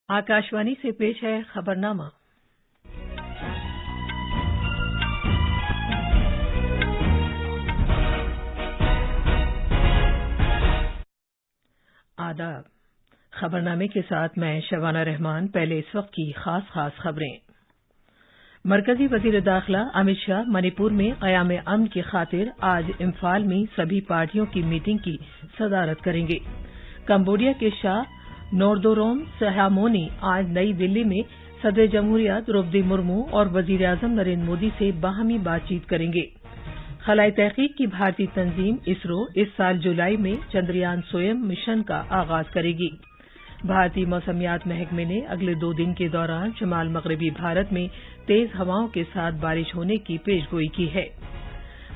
आकाशवाणी से पेश है खबरनामा। आदाब। खबरनामे के साथ मैं शबाना रहमान। पहले इस वक्त की खास खबरें। मरकजी वजीर दाखिला अमित शाह मणिपुर में क़याम अमन की खातिर आज इम्फाल में सभी पार्टियों की मीटिंग की सदारत करेंगे। कंबोडिया के शाह नोरोदोम सिहामोनी आज नई दिल्ली में सदर जमहूरिया द्रौपदी मुर्मू और वजीर आजम नरेंद्र मोदी से बाहमी बातचीत करेंगे। खलाई तहकीक की भारतीय तंजीम इसरो इस साल जुलाई में चंद्रयान स्वयं मिशन का आगाज करेगी। भारतीय मौसमियात महकमे ने अगले 2 दिन के दौरान शुमाल मगरबी भारत में तेज हवाओं के साथ बारिश होने की पेशगोई की है।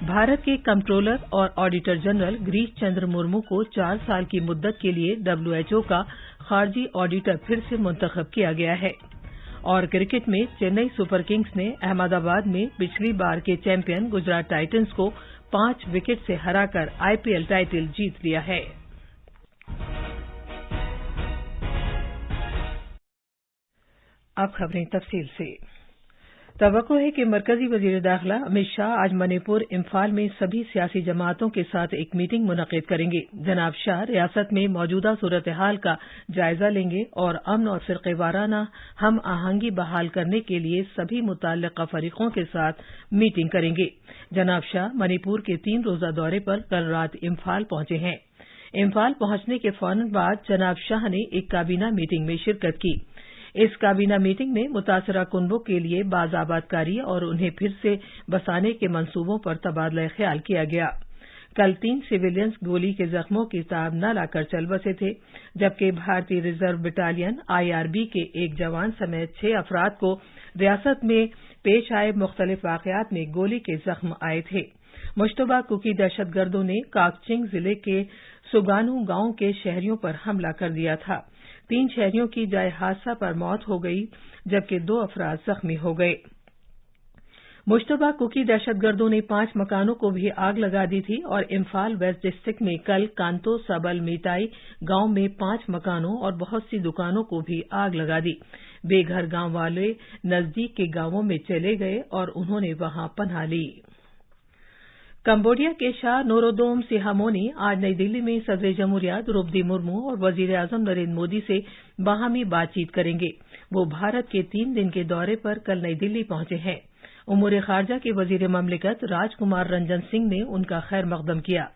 भारत के कंट्रोलर और ऑडिटर जनरल गिरीश चंद्र मुर्मू को 4 साल की मुद्दत के लिए WHO का खारजी ऑडिटर फिर से मुंतखब किया गया है। और क्रिकेट में चेन्नई सुपर किंग्स ने अहमदाबाद में पिछली बार के चैंपियन गुजरात टाइटंस को 5 विकेट से हराकर IPL टाइटल जीत लिया है। अब खबरें तफसील से। तवक्को है कि मरकजी वजीर दाखिला अमित शाह आज मणिपुर इम्फाल में सभी सियासी जमातों के साथ एक मीटिंग मुनक़िद करेंगे। जनाब शाह रियासत में मौजूदा सूरत हाल का जायजा लेंगे और अमन और फिरक़ेवाराना हम आहंगी बहाल करने के लिए सभी मुतल्लिक़ा फरीक़ों के साथ मीटिंग करेंगे। जनाब शाह मणिपुर के 3 रोज़ा दौरे पर कल रात इम्फाल पहुंचे हैं। इम्फाल पहुंचने के फौरन बाद जनाब शाह ने एक काबीना मीटिंग में शिरकत की। इस काबीना मीटिंग में मुतासरा कुनबों के लिए बाज़ाबादकारी और उन्हें फिर से बसाने के मंसूबों पर तबादला ख्याल किया गया। कल 3 सिविलियंस गोली के जख्मों की ताब न लाकर चल बसे थे, जबकि भारतीय रिजर्व बटालियन IRB के एक जवान समेत 6 अफराद को रियासत में पेश आए मुख्तलिफ वाक़यात में गोली के जख्म आए थे। मुश्तबा कुकी दहशतगर्दों ने काकचिंग जिले के सुगानू गांव के शहरियों पर हमला कर दिया था। 3 शहरियों की जाए हादसा पर मौत हो गई, जबकि 2 अफराद जख्मी हो गए। मुश्तबा कुकी दहशतगर्दों ने 5 मकानों को भी आग लगा दी थी और इम्फाल वेस्ट डिस्ट्रिक्ट में कल कांतो सबल मीताई गांव में 5 मकानों और बहुत सी दुकानों को भी आग लगा दी। बेघर गांव वाले नजदीक के गांवों में चले गए और उन्होंने वहां पनाह ली। कंबोडिया के शाह नोरोदोम सिहामोनी आज नई दिल्ली में सदर जमहूरिया द्रौपदी मुर्मू और वजीर आजम नरेंद्र मोदी से बाहमी बातचीत करेंगे। वो भारत के 3 दिन के दौरे पर कल नई दिल्ली पहुंचे हैं। उमूर खारजा के वजीर ममलिकत राजकुमार रंजन सिंह ने उनका खैर मकदम किया।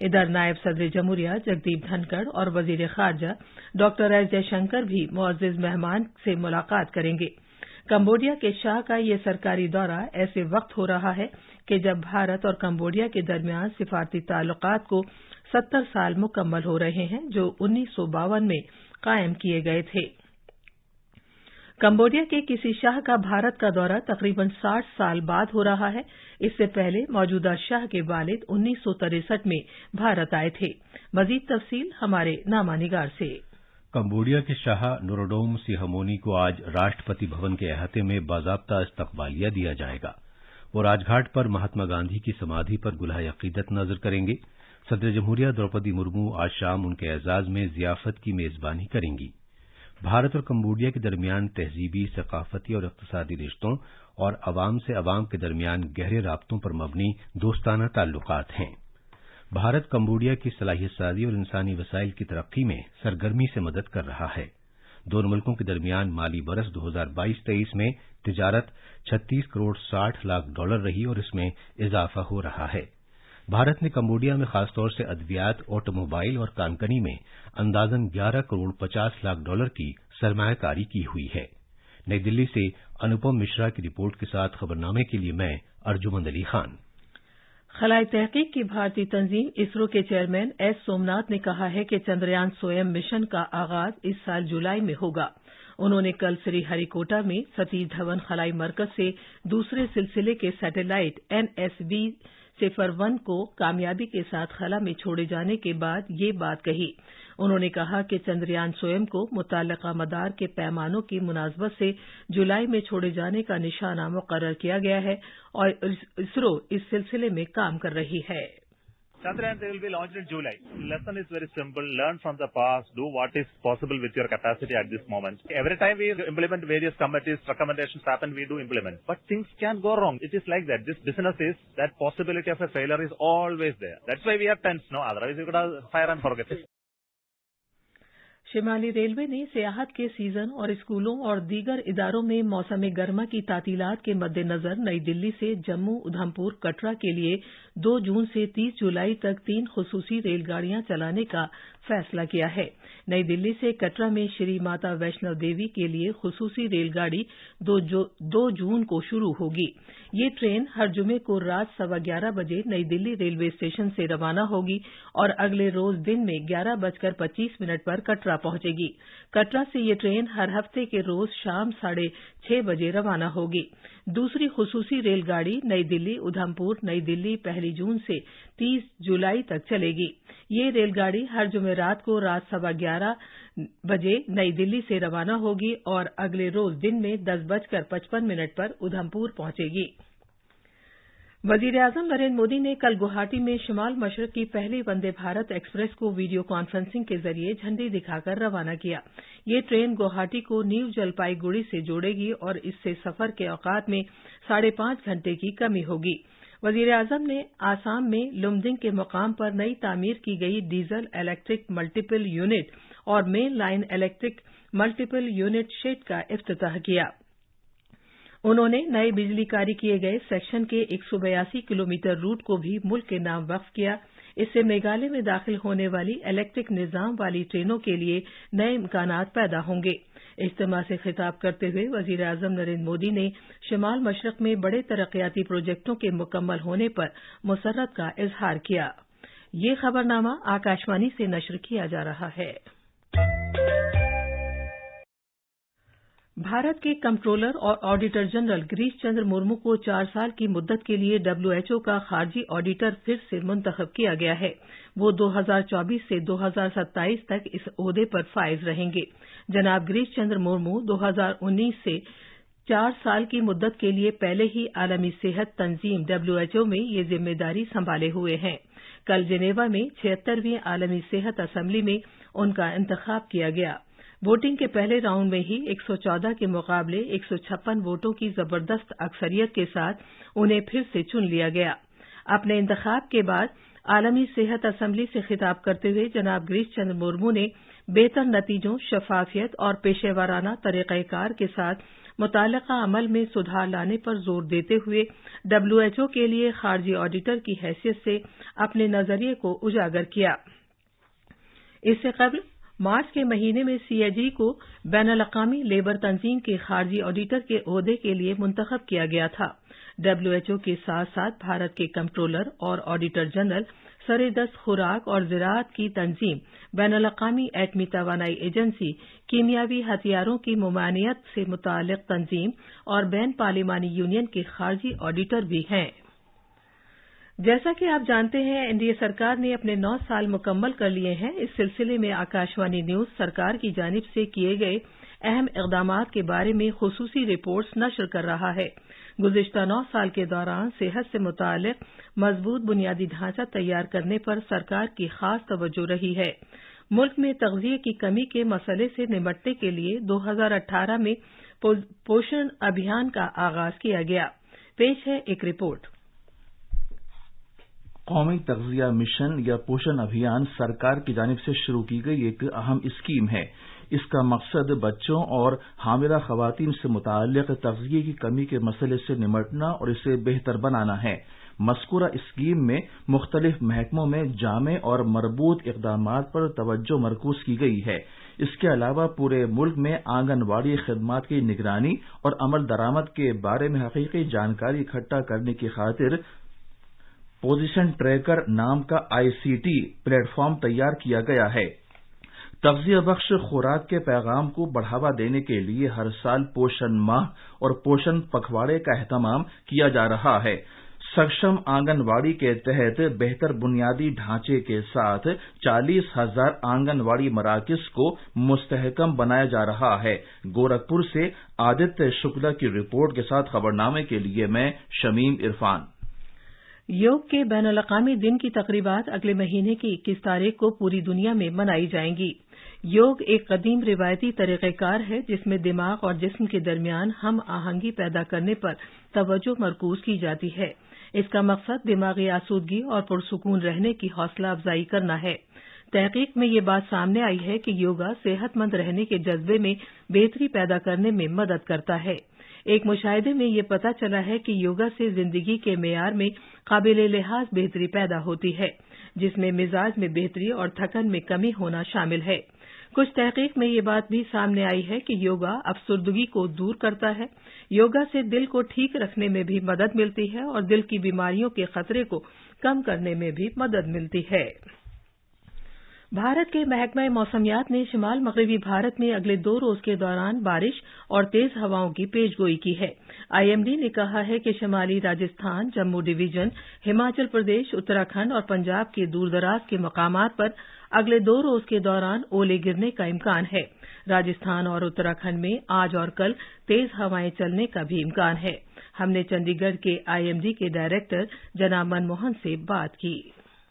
इधर नायब सदर जमहूरिया जगदीप धनखड़ और वजीर खारजा डॉक्टर एस जयशंकर भी मुअज़्ज़िज़ मेहमान से मुलाकात करेंगे। कंबोडिया के शाह का ये सरकारी दौरा ऐसे वक्त हो रहा है कि जब भारत और कंबोडिया के दरमियान सिफारती ताल्लुकात को 70 साल मुकम्मल हो रहे हैं, जो 1952 में कायम किए गए थे। कंबोडिया के किसी शाह का भारत का दौरा तकरीबन 60 साल बाद हो रहा है। इससे पहले मौजूदा शाह के वालिद 1963 में भारत आए थे। मजीद तफसील हमारे नामा निगार से। कंबोडिया के शाह नोरोडोम सिहामोनी को आज राष्ट्रपति भवन के अहाते में बाज़ाब्ता इस्तकबालिया दिया जाएगा। वो राजघाट पर महात्मा गांधी की समाधि पर गुलाह अकीदत नजर करेंगे। सदर जमहूरिया द्रौपदी मुर्मू आज शाम उनके एजाज में जियाफत की मेजबानी करेंगी। भारत और कंबोडिया के दरमियान तहजीबी, सकाफती और इक़्तिसादी रिश्तों और अवाम से अवाम के दरमियान गहरे राब्तों पर मबनी दोस्ताना ताल्लुकात हैं। भारत कंबोडिया की सलाहियत साजी और इंसानी वसाइल की तरक्की में सरगर्मी से मदद कर रहा है। दोनों मुल्कों के दरमियान माली बरस 2022-23 में तिजारत 36 करोड़ 60 लाख डॉलर रही और इसमें इजाफा हो रहा है। भारत ने कंबोडिया में खासतौर से अद्वियात, ऑटोमोबाइल और कानकनी में अंदाजन 11 करोड़ 50 लाख डॉलर की सरमायाकारी की हुई है। नई दिल्ली से अनुपम मिश्रा की रिपोर्ट के साथ खबरनामे के लिए मैं अर्जुमंद अली खान। खलाई तहकीक की भारतीय तंजीम इसरो के चेयरमैन एस सोमनाथ ने कहा है कि चंद्रयान स्वयं मिशन का आगाज इस साल जुलाई में होगा। उन्होंने कल श्रीहरिकोटा में सतीश धवन खलाई मरकज से दूसरे सिलसिले के सैटेलाइट NSV-01 को कामयाबी के साथ खला में छोड़े जाने के बाद ये बात कही। उन्होंने कहा कि चंद्रयान स्वयं को मुतल्लिका मदार के पैमानों की मुनासबत से जुलाई में छोड़े जाने का निशाना मुकर्रर किया गया है और इसरो इस सिलसिले में काम कर रही है। Chandrayaan will be launched in July. Lesson is very simple. Learn from the past. Do what is possible with your capacity at this moment. Every time we implement various committees, recommendations happen, we do implement. But things can go wrong. It is like that. This business is that possibility of a failure is always there. That's why we are tense. No, otherwise we could have fire and forget it. शिमाली railway ने सियाहत के season और स्कूलों और दीगर इदारों में मौसम गर्मा की तातीलात के मद्देनजर नई दिल्ली से जम्मू उधमपुर कटरा के लिए 2 जून से 30 जुलाई तक 3 खुसूसी रेलगाड़ियां चलाने का फैसला किया है। नई दिल्ली से कटरा में श्री माता वैष्णो देवी के लिए खुसूसी रेलगाड़ी 2 जून को शुरू होगी। ये ट्रेन हर जुमे को रात 11:15 बजे नई दिल्ली रेलवे स्टेशन से रवाना होगी और अगले रोज दिन में 11:25 पर कटरा पहुंचेगी। कटरा से ये ट्रेन हर हफ्ते के रोज शाम 6:30 बजे रवाना होगी। दूसरी खुसूसी रेलगाड़ी नई दिल्ली उधमपुर नई दिल्ली 1 जून से 30 जुलाई तक चलेगी। ये रेलगाड़ी हर जुमेरात को रात 11:15 बजे नई दिल्ली से रवाना होगी और अगले रोज दिन में 10:55 पर उधमपुर पहुंचेगी। वजीर-ए-आजम नरेंद्र मोदी ने कल गुवाहाटी में शिमाल मशरक की पहली वंदे भारत एक्सप्रेस को वीडियो कॉन्फ्रेंसिंग के जरिए झंडी दिखाकर रवाना किया। ये ट्रेन गुवाहाटी को न्यू जलपाईगुड़ी से जोड़ेगी और इससे सफर के औकात में 5.5 घंटे की कमी होगी। वजीर-ए-आजम ने आसाम में लुमडिंग के मुकाम पर नई तामीर की गई डीजल इलेक्ट्रिक मल्टीपल यूनिट और main line electric multiple unit shed का इफ्तिताह किया। उन्होंने नए बिजलीकारी किए गए सेक्शन के 182 किलोमीटर रूट को भी मुल्क के नाम वक्फ किया। इससे मेघालय में दाखिल होने वाली इलेक्ट्रिक निजाम वाली ट्रेनों के लिए नए इम्कानात पैदा होंगे। इज्तिमा से खिताब करते हुए वजीर-ए-आजम नरेंद्र मोदी ने शिमाल मशरक में बड़े तरक्याती प्रोजेक्टों के मुकम्मल होने पर मुसर्रत का इजहार किया। ये खबरनामा आकाशवाणी से नश्र किया जा रहा है। भारत के कंट्रोलर और ऑडिटर जनरल गिरीश चंद्र मुर्मू को 4 साल की मुद्दत के लिए डब्ल्यूएचओ का खारजी ऑडिटर फिर से मुंतखब किया गया है। वो 2024 से 2027 तक इस ओहदे पर फाइज रहेंगे। जनाब गिरीश चंद्र मुर्मू 2019 से 4 साल की मुद्दत के लिए पहले ही आलमी सेहत तंजीम डब्ल्यूएचओ में ये जिम्मेदारी संभाले हुए हैं। कल जेनेवा में 76वीं आलमी सेहत असेंबली में उनका इंतखाब किया गया। वोटिंग के पहले राउंड में ही 114 के मुकाबले 156 वोटों की जबरदस्त अक्सरियत के साथ उन्हें फिर से चुन लिया गया। अपने इंतखाब के बाद आलमी सेहत असेंबली से खिताब करते हुए जनाब गिरीश चंद्र मुर्मू ने बेहतर नतीजों, शफाफियत और पेशेवराना तरीक़ाकार के साथ मुताल्लिक़ा अमल में सुधार लाने पर जोर देते हुए डब्ल्यूएचओ के लिए खारजी ऑडिटर की हैसियत से अपने नजरिए को उजागर किया। इससे कबल मार्च के महीने में सीएजी को बैनुल-अक़वामी लेबर तंजीम के खारजी ऑडिटर के ओहदे के लिए मुंतखब किया गया था। डब्ल्यूएचओ के साथ साथ भारत के कंट्रोलर और ऑडिटर जनरल, सरेदस्त खुराक और ज़राअत की तंजीम, बैनुल-अक़वामी एटमी तवानाई एजेंसी, कीमियावी हथियारों की मुमानियत से मुताल्लिक़ तंजीम और बैन पार्लिमानी यूनियन के खारजी ऑडिटर भी हैं। जैसा कि आप जानते हैं, एनडीए सरकार ने अपने 9 साल मुकम्मल कर लिए हैं। इस सिलसिले में आकाशवाणी न्यूज सरकार की जानिब से किए गए अहम इक़दामात के बारे में खुसूसी रिपोर्ट्स नशर कर रहा है। गुज़िश्ता 9 साल के दौरान सेहत से मुताल्लिक़ मजबूत बुनियादी ढांचा तैयार करने पर सरकार की खास तवज्जो रही है। मुल्क में तग़ज़िये की कमी के मसले से निपटने के लिए 2018 में पोषण अभियान का आगाज किया गया। पेश है एक रिपोर्ट। कौमी तग़ज़िया मिशन या पोषण अभियान सरकार की जानिब से शुरू की गई एक अहम स्कीम है। इसका मकसद बच्चों और हामिला ख़वातीन से मुताल्लिक़ तग़ज़िये की कमी के मसले से निपटना और इसे बेहतर बनाना है। मज़कूरा स्कीम में मुख्तलिफ महकमों में जामे और मरबूत इक़दामात पर तवज्जो मरकूज़ की गई है। इसके अलावा पूरे मुल्क में आंगनवाड़ी खिदमात की निगरानी और अमल दरामद के बारे में हकीकी जानकारी इकट्ठा करने की खातिर पोजीशन ट्रैकर नाम का आईसीटी प्लेटफॉर्म तैयार किया गया है। तग़ज़िया बख्श खुराक के पैगाम को बढ़ावा देने के लिए हर साल पोषण माह और पोषण पखवाड़े का एहतमाम किया जा रहा है। सक्षम आंगनवाड़ी के तहत बेहतर बुनियादी ढांचे के साथ 40,000 आंगनवाड़ी मराकिज़ को मुस्तहकम बनाया जा रहा है। गोरखपुर से आदित्य शुक्ला की रिपोर्ट के साथ खबरनामे के लिए मैं शमीम इरफान। योग के बैनुल-अक़वामी दिन की तक़रीबात अगले महीने की 21 तारीख को पूरी दुनिया में मनाई जाएंगी। योग एक कदीम रिवायती तरीक़ेकार है जिसमें दिमाग और जिस्म के दरमियान हम आहंगी पैदा करने पर तवज्जो मरकूज की जाती है। इसका मकसद दिमागी आसूदगी और पुरसुकून रहने की हौसला अफजाई करना है। तहकीक में ये बात सामने आई है कि योगा सेहतमंद रहने के जज्बे में बेहतरी पैदा करने में मदद करता है। एक मुशाहिदे में ये पता चला है कि योगा से जिंदगी के मेयार में काबिल लिहाज बेहतरी पैदा होती है, जिसमें मिजाज में बेहतरी और थकन में कमी होना शामिल है। कुछ तहकीक में ये बात भी सामने आई है कि योगा अफसुर्दगी को दूर करता है। योगा से दिल को ठीक रखने में भी मदद मिलती है और दिल की बीमारियों के खतरे को कम करने में भी मदद मिलती है। भारत के महकमा मौसमियात ने शिमाल मगरबी भारत में अगले 2 रोज के दौरान बारिश और तेज हवाओं की पेशगोई की है। आईएमडी ने कहा है कि शिमाली राजस्थान, जम्मू डिवीजन, हिमाचल प्रदेश, उत्तराखंड और पंजाब के दूरदराज के मकामात पर अगले 2 रोज के दौरान ओले गिरने का इम्कान है। राजस्थान और उत्तराखंड में आज और कल तेज हवाएं चलने का भी इम्कान है। हमने चंडीगढ़ के आईएमडी के डायरेक्टर जनाब मनमोहन से बात की।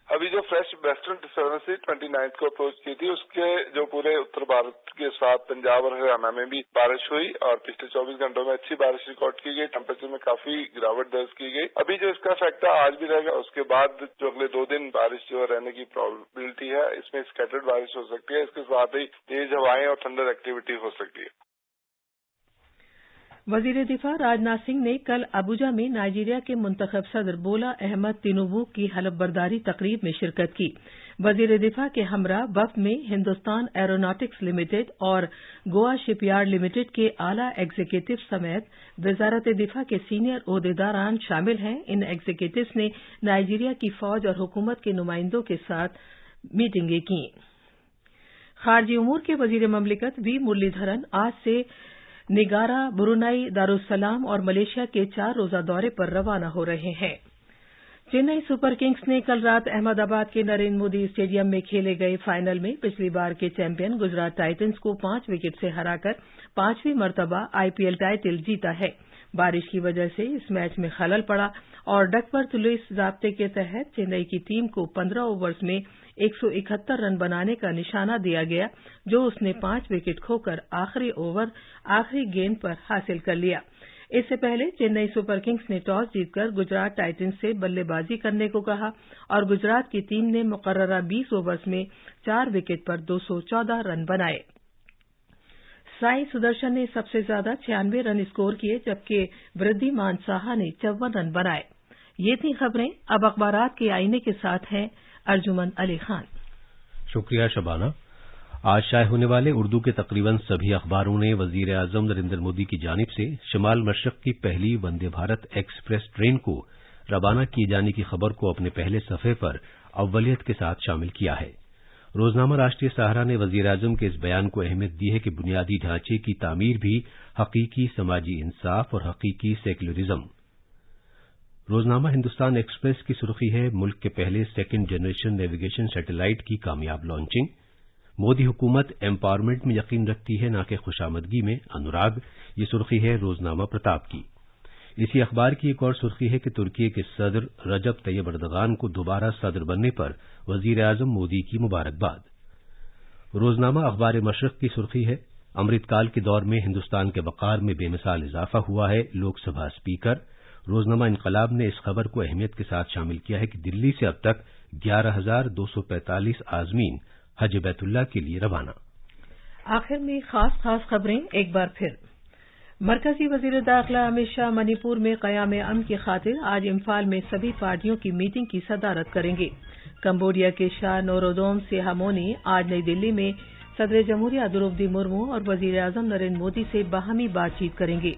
अभी जो फ्रेश वेस्टर्न डिस्टर्बेंस 29 को अप्रोच की थी, उसके जो पूरे उत्तर भारत के साथ पंजाब और हरियाणा में भी बारिश हुई और पिछले 24 घंटों में अच्छी बारिश रिकॉर्ड की गई। टेम्परेचर में काफी गिरावट दर्ज की गई। अभी जो इसका इफेक्ट है आज भी रहेगा। उसके बाद जो अगले 2 दिन बारिश जो रहने की प्रोबेबिलिटी है, इसमें स्कैटर्ड बारिश हो सकती है। इसके साथ ही तेज हवाएं और थंडर एक्टिविटी हो सकती है। वजीर दिफा राजनाथ सिंह ने कल अबुजा में नाइजीरिया के मुंतखब सदर बोला अहमद तिनुबू की हलफबरदारी तकरीब में शिरकत की। वजीर दिफा के हमरा वफ्द में हिंदुस्तान एरोनॉटिक्स लिमिटेड और गोवा शिपयार्ड लिमिटेड के आला एग्जीक्यूटिव समेत वजारत दिफा के सीनियर ओहदेदारान शामिल हैं। इन एग्जीक्यूटिव्स ने नाइजीरिया की फौज और हुकूमत के नुमाइंदों के साथ मीटिंगें की। खारजी उमूर के वजीर ममलिकत वी मुरलीधरन आज से निगारा, ब्रुनाई, दारुस्सलाम और मलेशिया के 4 रोजा दौरे पर रवाना हो रहे हैं। चेन्नई सुपर किंग्स ने कल रात अहमदाबाद के नरेंद्र मोदी स्टेडियम में खेले गए फाइनल में पिछली बार के चैंपियन गुजरात टाइटंस को 5 विकेट से हराकर 5वीं मर्तबा आईपीएल टाइटल जीता है। बारिश की वजह से इस मैच में खलल पड़ा और डकवर्थ-लुईस ज़ाब्ते के तहत चेन्नई की टीम को 15 ओवर्स में 171 रन बनाने का निशाना दिया गया, जो उसने 5 विकेट खोकर आखिरी ओवर आखिरी गेंद पर हासिल कर लिया। इससे पहले चेन्नई सुपर किंग्स ने टॉस जीतकर गुजरात टाइटंस से बल्लेबाजी करने को कहा और गुजरात की टीम ने मुकर्ररा 20 ओवर्स में 4 विकेट पर 214 रन बनाए। साई सुदर्शन ने सबसे ज्यादा 96 रन स्कोर किए, जबकि वृद्धिमान साहा ने 54 रन बनाए। ये थी खबरें। अब अखबारात के आईने के साथ हैं अर्जुमन अली खान। शुक्रिया शबाना। आज शाये होने वाले उर्दू के तकरीबन सभी अखबारों ने वजीर आजम नरेंद्र मोदी की जानिब से शिमाल मशरक की पहली वंदे भारत एक्सप्रेस ट्रेन को रवाना किए जाने की खबर को अपने पहले सफ़े पर अव्वलियत के साथ शामिल किया है। रोजनामा राष्ट्रीय सहारा ने वजीर आजम के इस बयान को अहमियत दी है कि बुनियादी ढांचे की तामीर भी हकीकी समाजी इंसाफ और हकीकी सेक्युलरिज्म। रोजनामा हिंदुस्तान एक्सप्रेस की सुर्खी है, मुल्क के पहले सेकेंड जनरेशन नेविगेशन सैटेलाइट की कामयाब लॉन्चिंग। मोदी हुकूमत एम्पावरमेंट में यकीन रखती है, न कि खुशामदगी में अनुराग। ये सुर्खी है रोजनामा प्रताप की। इसी अखबार की एक और सुर्खी है कि तुर्की के सदर रजब तैयब अर्दगान को दोबारा सदर बनने पर वजीर आजम मोदी की मुबारकबाद। रोजनामा अखबार मशरक की सुर्खी है, अमृतकाल के दौर में हिंदुस्तान के वक़ार में बेमिसाल इजाफा हुआ है, लोकसभा स्पीकर। रोजनामा इनकलाब ने इस खबर को अहमियत के साथ शामिल किया है कि दिल्ली से अब तक 11,245 आज़मीन हज बैतुल्लाह के लिए रवाना। आखिर में खास खबरें एक बार फिर। मरकजी वजीर दाखिला अमित शाह मणिपुर में क़याम अमन की खातिर आज इम्फाल में सभी पार्टियों की मीटिंग की सदारत करेंगे। कंबोडिया के शाह नोरोदोम सिहामोनी आज नई दिल्ली में सदर जमहूरिया द्रौपदी मुर्मू और वजीर आजम नरेंद्र मोदी से बाहमी बातचीत करेंगे।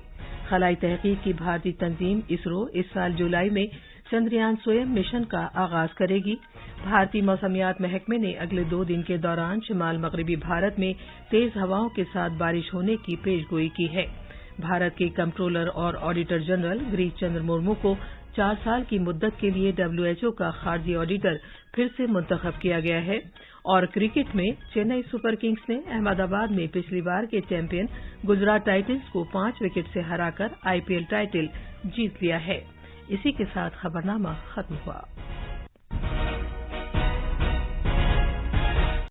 खलाई तहकीक की भारतीय तंजीम इसरो इस साल जुलाई में चंद्रयान स्वयं मिशन का आगाज करेगी। भारतीय मौसमियात महकमे ने अगले 2 दिन के दौरान शिमाल मगरबी भारत में तेज हवाओं के साथ बारिश होने की पेशगोई की है। भारत के कंट्रोलर और ऑडिटर जनरल गिरीश चंद्र मुर्मू को 4 साल की मुद्दत के लिए WHO का खारजी ऑडिटर फिर से मुंतखब किया गया है। और क्रिकेट में चेन्नई सुपर किंग्स ने अहमदाबाद में पिछली बार के चैंपियन गुजरात टाइटंस को 5 विकेट से हराकर आईपीएल टाइटल जीत लिया है। इसी के साथ खबरनामा खत्म हुआ।